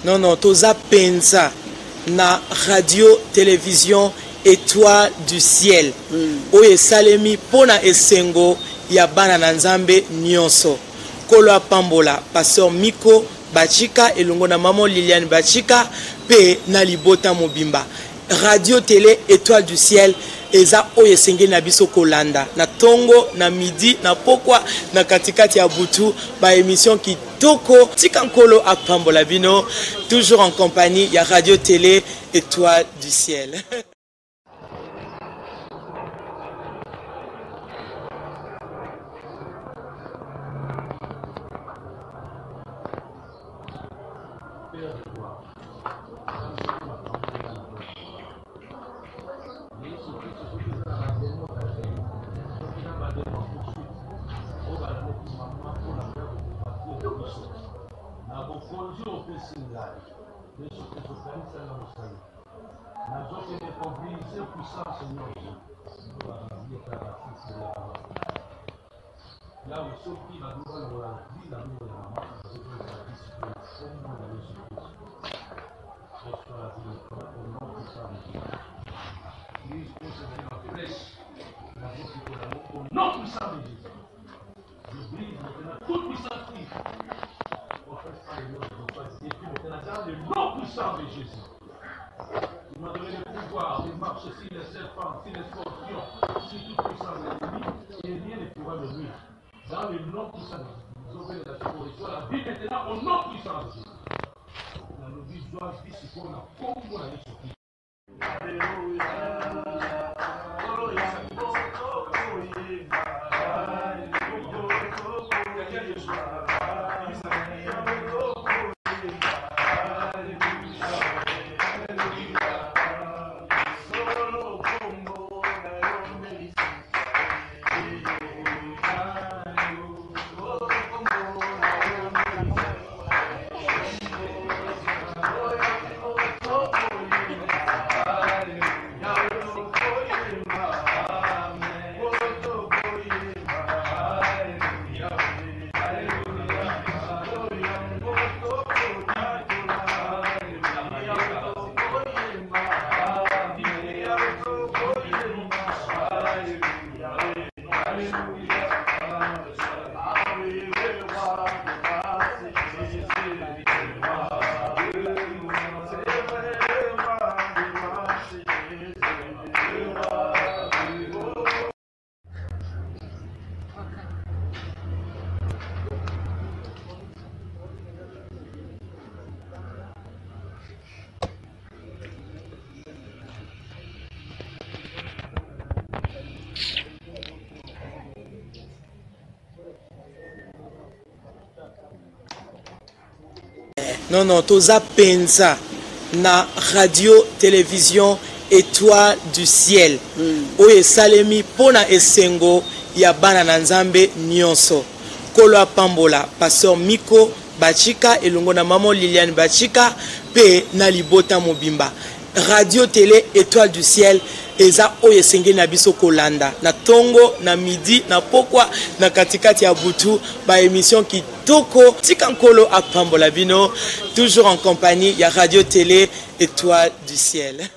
Non, toza pensa na radio télévision Étoile du ciel. Oye salemi pona esengo ya bana na nzambe nyonso. Kolo Pambola, Pasteur Miko Bachika elongo na maman Liliane Bachika pe na Libota Mobimba. Radio télé Étoile du ciel eza oye senge na biso kolanda na tongo na midi na pokwa na katikati ya butu ba émission kitoko tikankolo a Pambola bino toujours en compagnie ya radio télé Étoile du ciel. Non, toza pensa na radio télévision Étoile du ciel. Oye salemi pona esengo ya bana na nzambe nyonso. Kolo Pambola, Pasteur Miko Bachika elongo na maman Liliane Bachika pe na Libota Mobimba. Radio télé Étoile du ciel eza oye senge na biso kolanda na tongo na midi na pokwa na katikati ya butu ba émission kitoko tikankolo a Pambola bino toujours en compagnie ya radio télé Étoile du ciel.